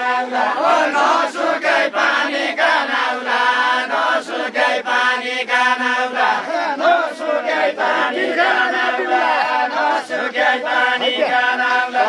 नाउला नसुकै पानीका नाउला नसुकै पानीका नाउला नसुकै पानीका नाउला नसुकै पानीका नाउला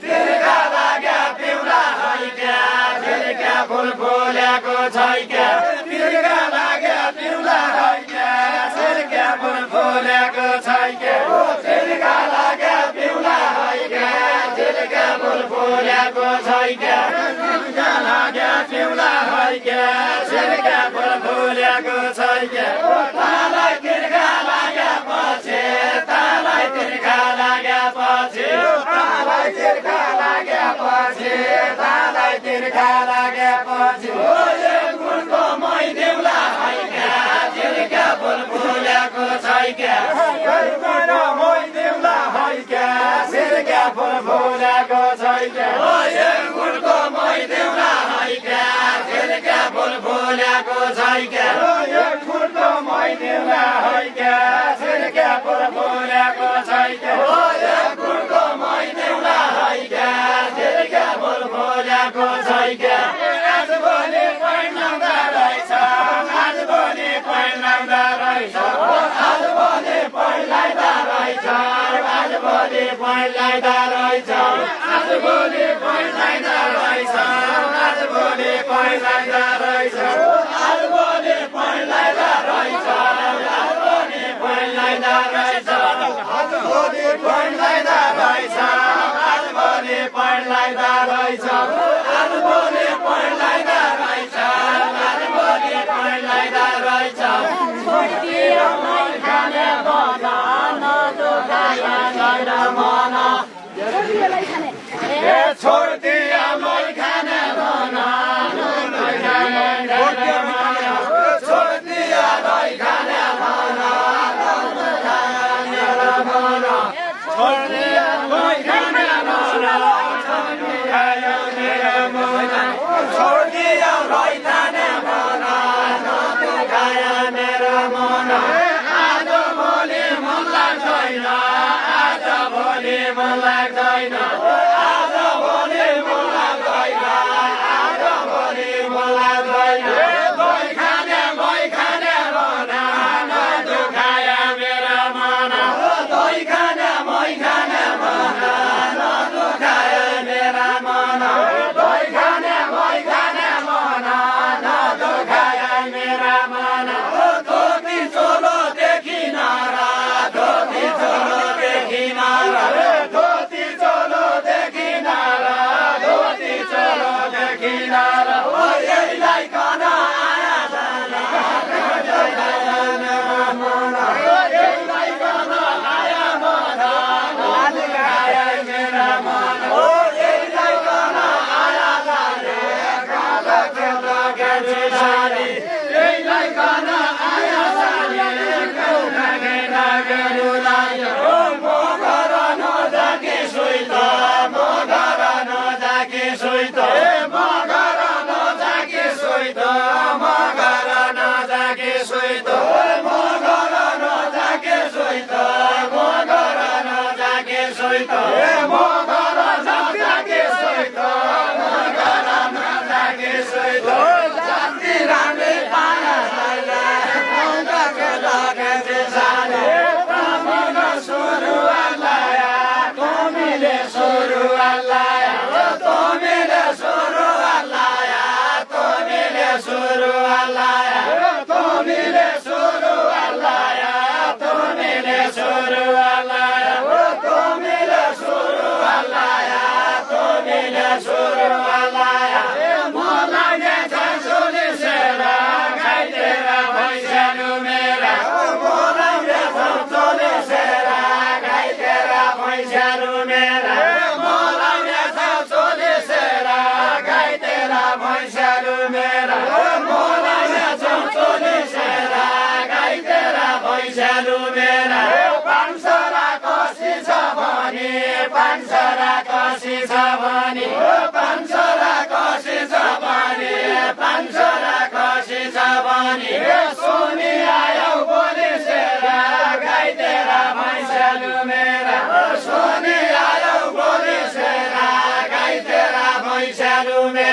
तिर्खा लाग्या पिउला हैक्या तिर्खा फुल फुलेको छैक्या तिर्खा लाग्या पिउला हैक्या तिर्खा फुल फुलेको छैक्या तिर्खा लाग्या पिउला हैक्या तिर्खा फुल फुलेको छैक्या तिर्खा लाग्या पिउला हैक्या तिर्खा फुल फुलेको छैक्या तालाई तिर्खा लाग्या पछि तालाई तिर्खा लाग्या पछि तालाई तिर्खा लाग्या पछि तालाई तिर्खा लाग्या पछि एक गुणको मै देउला हैक्या तिर्खा फुल फुलेको छैक्या एक गुणको मै देउला हैक्या तिर्खा फुल फुलेको छैक्या एक गुणको मै देउला हैक्या तिर्खा फुल फुलेको छैक्या एक गुणको मै देउला हैक्या तिर्खा फुल फुलेको छैक्या एक गुणको मै देउला हैक्या तिर्खा फुल फुलेको छैक्या आज भोलि पैन लाउँदा रहेछ आज भोलि पैन लाउँदा रहेछ आज भोलि पैन लाउँदा रहेछ आज भोलि पैन लाउँदा रहेछ आज भोलि पैन लाउँदा रहेछ आज भोलि पैन लाउँदा रहेछ आज भोलि पैन लाउँदा रहेछ आज भोलि पैन लाउँदा रहेछ आज भोलि पैन लाउँदा रहेछ आज भोलि पैन लाउँदा रहेछ आज भोलि पैन लाउँदा रहेछ आज भोलि पैन लाउँदा रहेछ छोड्दियो मै खाने बना नदुखाया गएर मन छोड्दियो मै खाने बना नदुखाया गएर मन छोड्दियो मै खाने बना नदुखाया गएर मन छोड्दियो मै खाने बना नदुखाया गएर मन छोड्दियो मै खाने बना नदुखाया मेरो मन आज भोलि मन लाग्दैन आज भोलि मन लाग्दैन आज भोलि मन लाग्दैन आज भोलि मन लाग्दैन मै खाने मन नदुखाया मेरो मन मै खाने मन नदुखाया मेरो मन मै खाने मन नदुखाया मेरो मन धोती चोलो देखि नारा धोती चोलो देखि नारा धोती चोलो देखि नारा धोती चोलो देखि नारा यहीलाई कन आया जाना मन यहीलाई कन आया मन नदुखाया मेरो मन यहीलाई कन आया जाने काला खेल्दा गेल्छु सारी यहीलाई कन आया जाने कौना गेला गेलुलाई म घर नजाके सुइत म घर नजाके सुइत म घर नजाके सुइत म घर नजाके सुइत म घर नजाके सुइत म घर नजाके सुइत म घर नजाके सुइत म घर नजाके सुइत जाति राम्रै पाया जाने ब्राह्मण सुरुवाल लाया तमीले सुरुवाल लाया तमीले सुरुवाल लाया तमीले सुरुवाल लाया तमीले सुरुवाल लाया तमीले सुरुवाल लाया तमीले सुरुवाल लाया तमीले सुरुवाल लाया मलाई छासुली सेरा खाइदिएर भैँसानु मेरा मलाई छासुली सेरा खाइदिएर भैँसानु मेरा मलाई छासुली सेरा खाइदिएर भैँसानु मेरा मलाई छासुली सेरा खाइदिएर भैँसानु मेरा पाँचरा कसी छ भने पाँचरा कसी छ भने पाँचरा कसी छ भने पाँचरा कसी छ भने सुनि आयो बोली सेरा गाइदिएर भैँसानु मेरा सुनि आयो बोली सेरा गाइदिएर भैँसानु मेरा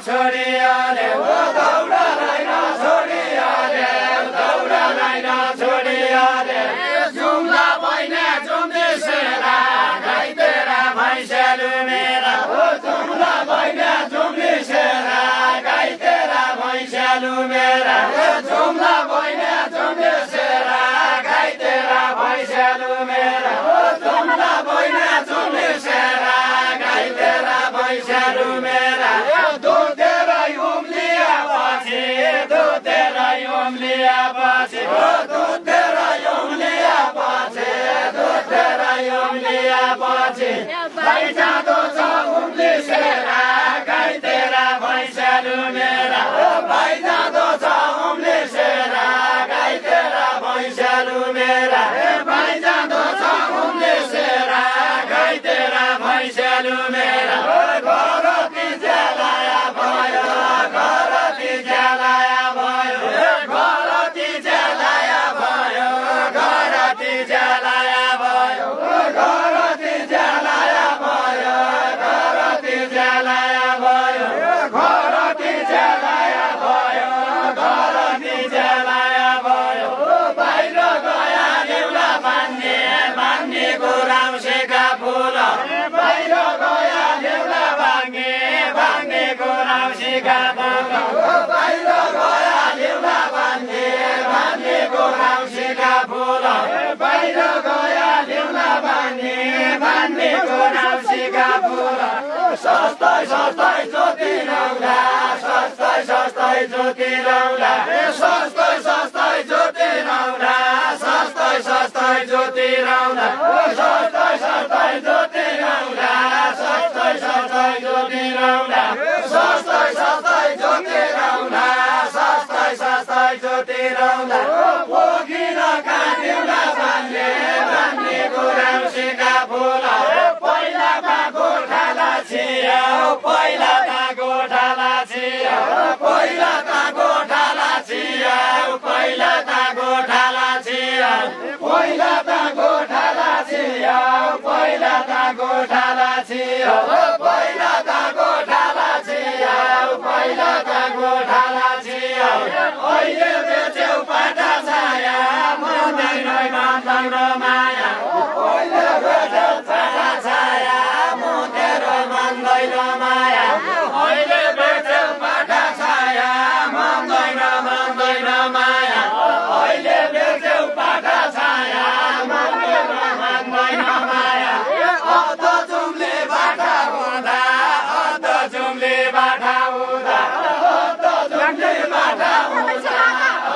छोडियो रे ओ दौडालाई नछोडियो रे दौडालाई नछोडियो रे जुम्ला बैना जुम्ली सेरा गाई तेरा भैँसेलु मेरा ओ जुम्ला बैना जुम्ली सेरा गाई तेरा भैँसेलु मेरा जुम्ला बैना जुम्ली सेरा गाई तेरा भैँसेलु मेरा ओ जुम्ला बैना जुम्ली सेरा गाई तेरा भैँसेलु मेरा दुधेरै उम्लिया पछि दुधेरै उम्लिया पछि ओ दुधेरै उम्लिया पछि दुधेरै उम्लिया पछि गाई जाँदो छ उम्ली सेरा गाई तेरा भैँसेलु मेरा भाइ जाँदो छ उम्ली सेरा गाई तेरा भैँसेलु मेरा भाइ जाँदो छ उम्ली सेरा गाई तेरा भैँसेलु मेरा घरती ज्यालाया भयो घरती ज्यालाया भयो घरती ज्यालाया भयो घरती ज्यालाया भयो घरती ज्यालाया भयो घरती ज्यालाया भयो घरती ज्यालाया भयो घरती ज्यालाया भयो बाहिर गया देउला बान्ने बान्ने गुराउँसेका फुल बाहिर गया देउला बाङ्गे बाङ्गे गुराउँसेका फुल बाहिर गया देउला बान्ने बान्ने गुराउँसेका फुल बाहिर गया देउला बान्ने बान्ने गुराउँसेका फुल सस्तै सस्तै ज्योति लाउँला सस्तै सस्तै ज्योति लाउँला सस्तै सस्तै ज्योति लाउँला सस्तै सस्तै ज्योति लाउँला सस्तै सस्तै ज्योति लाउँला सस्तै सस्तै ज्योति लाउँला सस्तै सस्तै ज्योति लाउँला सस्तै सस्तै ज्योति लाउँला पोखिन काट्युला बान्ने बान्ने गुराउँसेका फुल पहिला गोठाला छियाउ पहिला गोठाला छियाउ पहिला गोठाला छियाउ पहिला गोठाला छियाउ पहिला गोठाला छियाउ पहिला गोठाला छियाउ पहिला गोठाला छियाउ पहिला गोठाला छियाउ अहिले बेच्यौ पाटा छाया मन्दैन मान्दैन माया अहिले बेच्यौ पाटा छाया मन्दैन मान्दैन माया अहिले बेच्यौ पाटा छाया मन्दैन मान्दैन माया अहिले बेच्यौ पाटा छाया मन्दैन मान्दैन माया अध जुम्ले बाटा हुँदा अध जुम्ले बाटा हुँदा अध जुम्ले बाटा हुँदा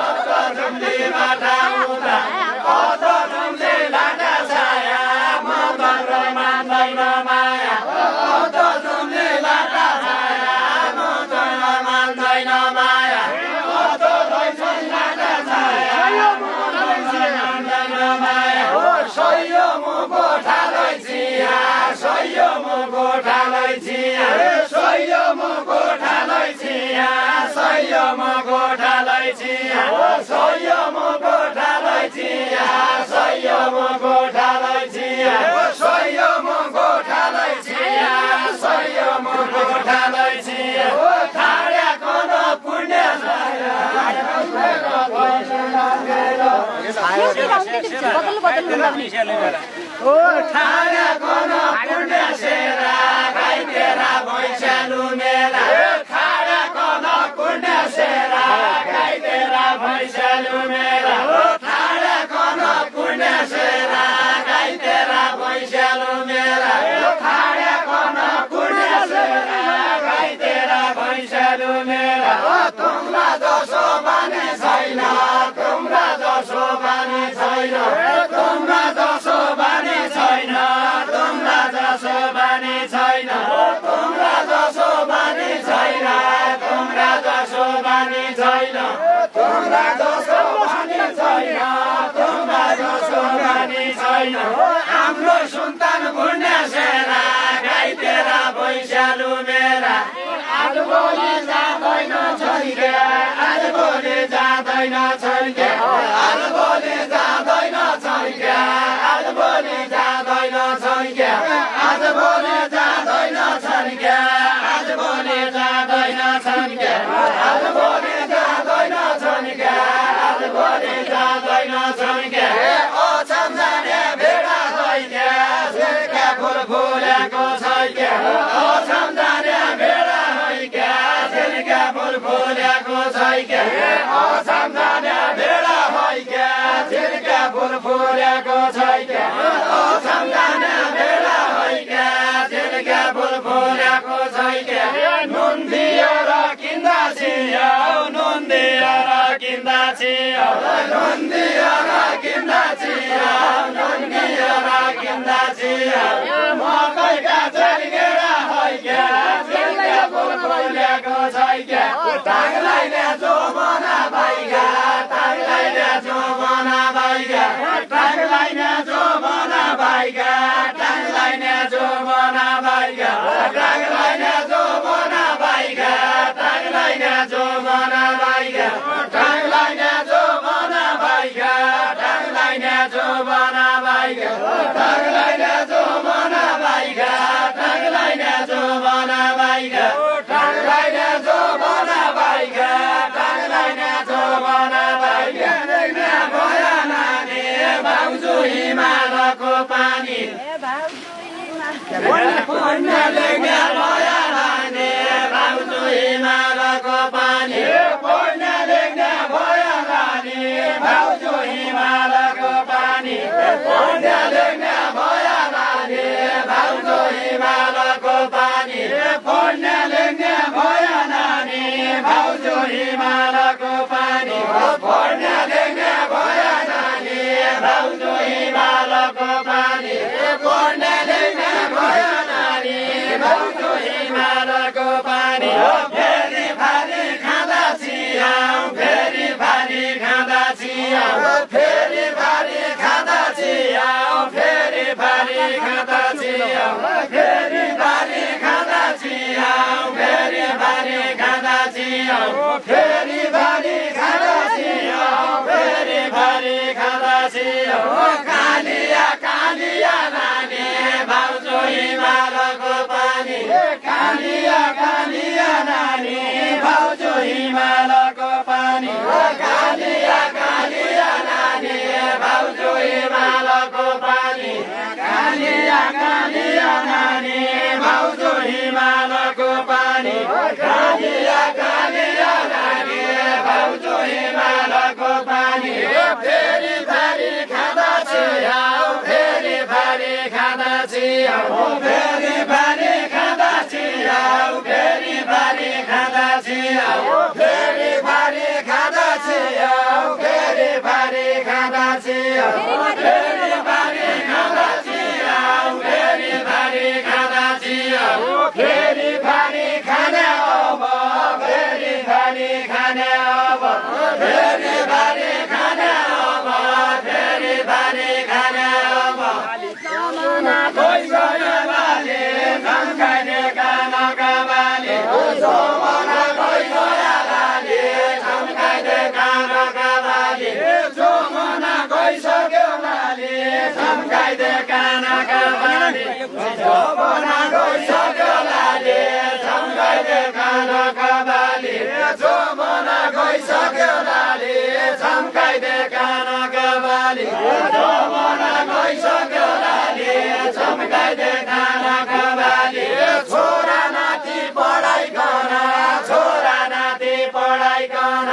अध जुम्ले बाटा हुँदा अध जुम्ले लाटा छाया मन्दैन मान्दैन माया अध जुम्ले लाटा छाया मन्दैन मान्दैन माया अध जुम्ले लाटा छाया मन्दैन माया सय्यो मुखो ठालै छिया सय्यो मुखो ठालै छिया सय्यो मुखो ठालै छिया सय्यो मुखो ठालै छिया सय्यो मुखो ठालै छिया सय्यो मुखो ठालै छिया सय्यो मुखो ठालै छिया सय्यो मुखो ठालै छिया ठाड्याको न पुण्य ठाड्याको न पुण्य सेरा गाई तेरा भैँसेलु मेरा ठाड्याको न पुण्य सेरा गाई तेरा भैँसेलु मेरा ठाड्याको न पुण्य सेरा गाई तेरा भैँसेलु मेरा ठाड्याको न पुण्य सेरा गाई तेरा भैँसेलु मेरा तुम्रा जसो बानी छैन तुम्रा जसो बानी छैन तुम्रा जसो बानी छैन तुम्रा जसो बानी छैन तुम्रा जसो बानी छैन तुम्रा जसो बानी छैन तुम्रा जसो बानी छैन तुम्रा जसो बानी छैन हाम्रो सुन्तान गुण्य सेरा गाई तेरा भैँसेलु मेरा आज भोलि जाँदैन छन्के आज भोलि जाँदैन छन्के आज भोलि जाँदैन छन्के आज भोलि जाँदैन छन्के आज भोलि जाँदैन छन्के आज भोलि जाँदैन फुलेको छैक्या सम्झना भेडा हैक्या झिल्का फुल फुलेको छैक्या सम्झना भेडा हैक्या झिल्का फुल फुलेको छैक्या सम्झना भेडा हैक्या झिल्का फुल फुलेको छैक्या नुन दिएर किन्दा छिया नुन दिएर किन्दा छिया नुन दिएर किन्दा छिया नुन दिएर किन्दा छिया मकैका झर्गेरा हैक्या झिल्का फुल फुलेको छैक्या टाङलाई ल्याचो मना भाइगा टाङलाई ल्याचो मना भाइगा टाङलाई ल्याचो मना भाइगा टाङलाई ल्याचो मना भाइगा टाङलाई ल्याचो मना भाइगा टाङलाई ल्याचो मना भाइगा टाङलाई ल्याचो मना भाइगा टाङलाई ल्याचो मना भाइगा टाङलाई ल्याचो मना भाइगा टाङलाई ल्याचो मना भाइगा टाङलाई ल्याचो मना भाइगा टाङलाई ल्याचो मना भाइगा लेख्ने भयो नानी भाउजू हिमालको पानी पुण्य लेख्ने भयो नानी भाउजू हिमालको पानी पुण्य लेख्ने भयो नानी भाउजू हिमालको पानी पुण्य लेख्ने भयो नानी भाउजू हिमालको पानी पुण्य लेख्ने भयो नानी भाउजू हिमालको पानी पुण्य लेख्ने भयो नानी भाउजू हिमालको पानी पुण्य लेख्ने भयो नानी भाउजू हिमालको पानी फेरि भारी खाँदा छिया फेरि भारी खाँदा छिया फेरि भारी खाँदा छिया फेरि भारी खाँदा छिया फेरि भारी खाँदा छिया फेरि भारी खाँदा छिया फेरि भारी खाँदा छिया फेरि भारी खाँदा छिया कालिया कालिया नानी भाउजू हिमालको पानी कालिया कालिया नानी भाउजू हिमालको पानी कालिया कालिया नानी भाउजू हिमालको पानी कालिया कालिया नानी भाउजू हिमालको पानी कालिया कालिया नानी भाउजू हिमालको पानी फेरि भारी खाँदा छिया फेरि भारी खाँदा छिया फेरि भारी खाँदा छिया फेरि भारी खाँदा छिया फेरि भारी खाँदा छिया फेरि भारी खाँदा छिया फेरि भारी खाँदा छिया फेरि भारी खाँदा छिया फेरि भारी खाने अब फेरि भारी खाने अब फेरि भारी खाने अब फेरि भारी खाने अब गइसक्यो बाली झम्काइने कानका बाली सोमना गइसक्यो बाली झम्काइने कानका बाली सोमना गइसक्यो बाली झम्काइने कानका बाली सोमना गइसक्यो बाली झम्काइने कानका बाली सोमना गइसक्यो बाली झम्काइने कानका बाली सोमना गइसक्यो बाली झम्काइने कानका बाली छोरा नाति पढाइ गर्न छोरा नाति पढाइ गर्न